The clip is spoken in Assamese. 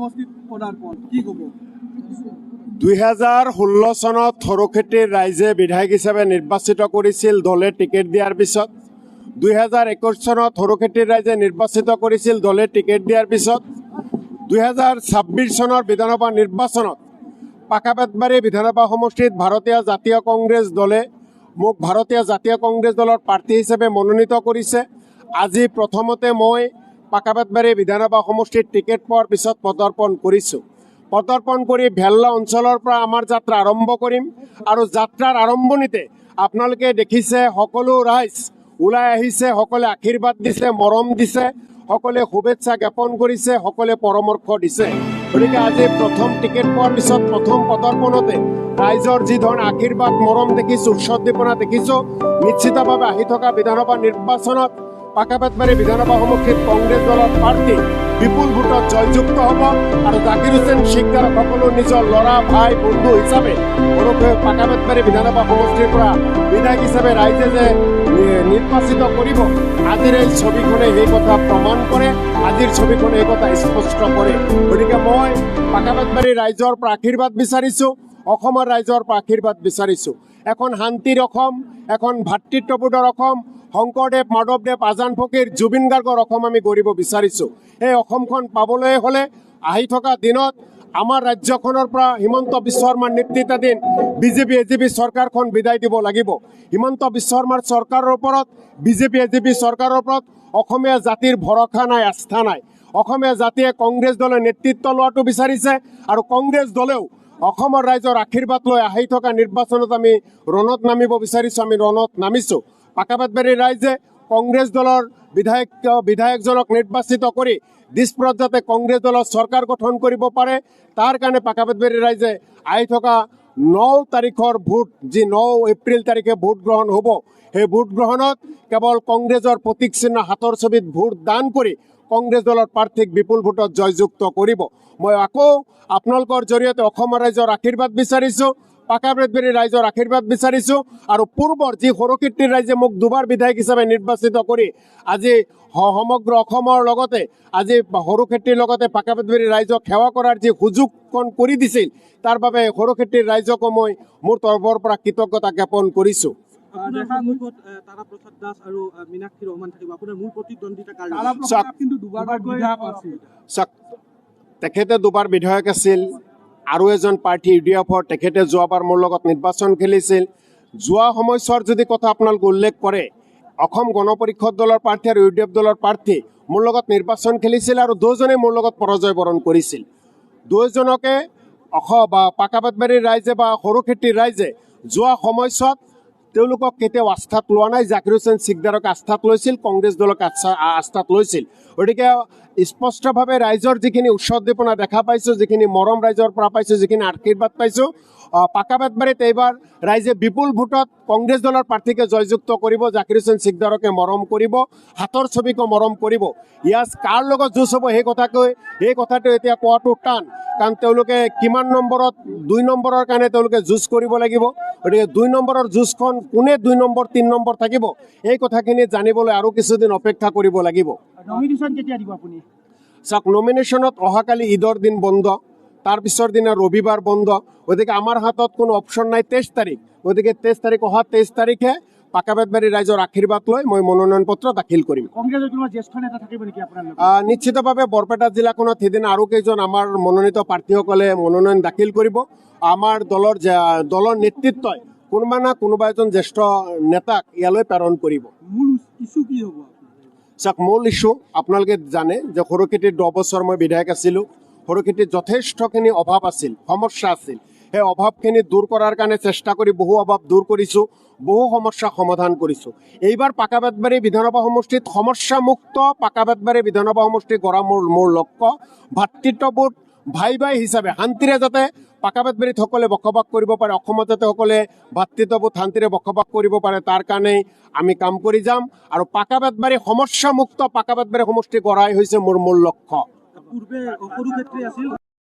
সমষ্টিত পদাৰ্পণ কি ক'ব? 2016 চনত সৰুক্ষেত্ৰীৰ ৰাইজে বিধায়ক হিচাপে নিৰ্বাচিত কৰিছিল দলে টিকেট দিয়াৰ পিছত। 2021 চনত সৰুক্ষেত্ৰীৰ ৰাইজে নিৰ্বাচিত কৰিছিল দলে টিকেট দিয়াৰ পিছত। 2026 চনৰ বিধানসভা নিৰ্বাচনত পাকাবেতবাৰী বিধানসভা সমষ্টিত ভাৰতীয় জাতীয় কংগ্ৰেছ দলে মোক ভাৰতীয় জাতীয় কংগ্ৰেছ দলৰ প্ৰাৰ্থী হিচাপে মনোনীত কৰিছে। আজি প্ৰথমতে মই পাকাবেতবাৰী বিধানসভা সমষ্টিত টিকেট পোৱাৰ পিছত পদাৰ্পণ কৰিছোঁ। পদাৰ্পণ কৰি ভেল্লা অঞ্চলৰ পৰা আমাৰ যাত্ৰা আৰম্ভ কৰিম আৰু যাত্ৰাৰ আৰম্ভণিতে আপোনালোকে দেখিছে সকলো ৰাইজ ওলাই আহিছে, সকলোৱে আশীৰ্বাদ দিছে, মৰম দিছে, সকলোৱে শুভেচ্ছা জ্ঞাপন কৰিছে, সকলোৱে পৰামৰ্শ দিছে। গতিকে আজি প্ৰথম টিকেট পোৱাৰ পিছত প্ৰথম পদাৰ্পণতে ৰাইজৰ যি ধৰণে আশীৰ্বাদ মৰম দেখিছোঁ, উৎসৱদীপনা দেখিছোঁ, নিশ্চিতভাৱে আহি থকা বিধানসভা নিৰ্বাচনত পাকাবেতবাৰী বিধানসভা সমষ্টিত কংগ্ৰেছ দলৰ প্ৰাৰ্থী বিপুল ভোটত জয়যুক্ত হ'ব আৰু জাকিৰ হুছেইন শ্বিকদাৰক সকলো নিজৰ ল'ৰা ভাই বন্ধু হিচাপে পাকাবেতবাৰী বিধানসভা সমষ্টিৰ পৰা বিধায়ক হিচাপে ৰাইজে যে নিৰ্বাচিত কৰিব, আজিৰ এই ছবিখনে সেই কথা প্ৰমাণ কৰে, আজিৰ ছবিখনে এই কথা স্পষ্ট কৰে। গতিকে মই পাকাবেতবাৰী ৰাইজৰ পৰা আশীৰ্বাদ বিচাৰিছোঁ, অসমৰ ৰাইজৰ পৰা আশীৰ্বাদ বিচাৰিছোঁ। এখন শান্তিৰ অসম, এখন ভাতৃত্ববোধৰ অসম, শংকৰদেৱ, মাধৱদেৱ, আজান ফকীৰ, জুবিন গাৰ্গৰ অসম আমি গঢ়িব বিচাৰিছোঁ। এই অসমখন পাবলৈ হ'লে আহি থকা দিনত আমাৰ ৰাজ্যখনৰ পৰা হিমন্ত বিশ্ব শৰ্মাৰ নেতৃত্বাধীন বিজেপি এজিপি চৰকাৰখন বিদায় দিব লাগিব। হিমন্ত বিশ্ব শৰ্মাৰ চৰকাৰৰ ওপৰত, বিজেপি এজিপি চৰকাৰৰ ওপৰত অসমীয়া জাতিৰ ভৰসা নাই, আস্থা নাই। অসমীয়া জাতিয়ে কংগ্ৰেছ দলে নেতৃত্ব লোৱাটো বিচাৰিছে আৰু কংগ্ৰেছ দলেও অসমৰ ৰাইজৰ আশীৰ্বাদ লৈ আহি থকা নিৰ্বাচনত আমি ৰণত নামিব বিচাৰিছোঁ, আমি ৰণত নামিছোঁ। পাকাবেতবাৰীৰ ৰাইজে কংগ্ৰেছ দলৰ বিধায়কজনক নিৰ্বাচিত কৰি দিছপুৰত যাতে কংগ্ৰেছ দলৰ চৰকাৰ গঠন কৰিব পাৰে, তাৰ কাৰণে পাকাবেতবাৰীৰ ৰাইজে আহি থকা 9 তাৰিখৰ ভোট, যি 9 এপ্ৰিল তাৰিখে ভোট গ্ৰহণ হ'ব, সেই ভোট গ্ৰহণত কেৱল কংগ্ৰেছৰ প্ৰতীক চিহ্ন হাতৰ ছবিত ভোট দান কৰি কংগ্ৰেছ দলৰ প্ৰাৰ্থীক বিপুল ভোটত জয়যুক্ত কৰিব। মই আকৌ আপোনালোকৰ জৰিয়তে অসমৰ ৰাইজৰ আশীৰ্বাদ বিচাৰিছোঁ, পাকাবেতবাৰী ৰাইজৰ আশীৰ্বাদ বিচাৰিছোঁ আৰু পূৰ্বৰ যি সৰুক্ষেত্ৰীৰ ৰাইজে মোক দুবাৰ বিধায়ক হিচাপে নিৰ্বাচিত কৰি আজি সমগ্ৰ অসমৰ লগতে আজি সৰুক্ষেত্ৰীৰ লগতে পাকাবেতবাৰী ৰাইজক সেৱা কৰাৰ যি সুযোগকণ কৰি দিছিল, তাৰ বাবে সৰুক্ষেত্ৰীৰ ৰাইজকো মই মোৰ তৰফৰ পৰা কৃতজ্ঞতা জ্ঞাপন কৰিছোঁ। তেখেতে দুবাৰ বিধায়ক আছিল, আৰু এজন প্ৰাৰ্থী UDFৰ, তেখেতে যোৱাবাৰ মোৰ লগত নিৰ্বাচন খেলিছিল। যোৱা সময়ছোৱাৰ যদি কথা আপোনালোকে উল্লেখ কৰে, অসম গণ পৰিষদ দলৰ প্ৰাৰ্থী আৰু UDF দলৰ প্ৰাৰ্থী মোৰ লগত নিৰ্বাচন খেলিছিল আৰু দুজনে মোৰ লগত পৰাজয় বৰণ কৰিছিল। দুজনকে পাকাবেতবাৰীৰ ৰাইজে বা সৰুক্ষেত্ৰীৰ ৰাইজে যোৱা সময়ছোৱাত তেওঁলোকক কেতিয়াও আস্থাত লোৱা নাই। জাকিৰ হুছেইন শ্বিকদাৰক আস্থাত লৈছিল, কংগ্ৰেছ দলক আস্থাত লৈছিল। গতিকে স্পষ্টভাৱে ৰাইজৰ যিখিনি উৎসৱদীপনা দেখা পাইছোঁ, যিখিনি মৰম ৰাইজৰ পৰা পাইছোঁ, যিখিনি আশীৰ্বাদ পাইছোঁ, পাকাবেতবাৰীত এইবাৰ ৰাইজে বিপুল ভোটত কংগ্ৰেছ দলৰ প্ৰাৰ্থীকে জয়যুক্ত কৰিব, জাকিৰ হুছেইন শ্বিকদাৰকে মৰম কৰিব, হাতৰ ছবিকো মৰম কৰিব। ইয়াত কাৰ লগত যুঁজ হ'ব সেই কথাটো এতিয়া কোৱাটো টান, কাৰণ তেওঁলোকে কিমান নম্বৰত 2 নম্বৰৰ কাৰণে তেওঁলোকে যুঁজ কৰিব লাগিব। গতিকে 2 নম্বৰৰ যুঁজখন কোনে 2 নম্বৰ 3 নম্বৰ থাকিব, এই কথাখিনি জানিবলৈ আৰু কিছুদিন অপেক্ষা কৰিব লাগিব। চাওক, নমিনেশ্যনত অহাকালি ঈদৰ দিন বন্ধ, তাৰ পিছৰ দিনা ৰবিবাৰ বন্ধ। গতিকে আমাৰ হাতত কোনো অপশ্যন নাই 23 তাৰিখ। গতিকে 23 তাৰিখ, অহা 23 তাৰিখে পাকাবেতবাৰী ৰাইজৰ আশীৰ্বাদ লৈ মই মনোনয়ন পত্ৰ দাখিল কৰিম। নিশ্চিতভাৱে বৰপেটা জিলাখনত সেইদিনা আৰু কেইজন আমাৰ মনোনীত প্ৰাৰ্থীসকলে মনোনয়ন দাখিল কৰিব। আমাৰ দলৰ নেতৃত্বই কোনোবা না কোনোবা এজন জ্যেষ্ঠ নেতাক ইয়ালৈ প্ৰেৰণ কৰিব। চাওক, মূল ইছ্যু আপোনালোকে জানে যে সৰুক্ষেত্ৰীত 10 বছৰ মই বিধায়ক আছিলোঁ। সৰুক্ষেত্ৰীত যথেষ্টখিনি অভাৱ আছিল, সমস্যা আছিল। সেই অভাৱখিনি দূৰ কৰাৰ কাৰণে চেষ্টা কৰি বহু অভাৱ দূৰ কৰিছোঁ, বহু সমস্যা সমাধান কৰিছোঁ। এইবাৰ পাকাবেতবাৰী বিধানসভা সমষ্টিত সমস্যামুক্ত পাকাবেতবাৰী বিধানসভা সমষ্টি গঢ়া মোৰ লক্ষ্য। ভাতৃত্ববোধ ভাই হিচাপে শান্তিৰে যাতে পাকাবেতবাৰীত সকলোৱে বসবাস কৰিব পাৰে, অসমত যাতে সকলোৱে ভাতৃত্ববোধ শান্তিৰে বসবাস কৰিব পাৰে, তাৰ কাৰণেই আমি কাম কৰি যাম। আৰু পাকাবেতবাৰী সমস্যামুক্ত পাকাবেতবাৰী সমষ্টি গঢ়াই হৈছে মোৰ মূল লক্ষ্য।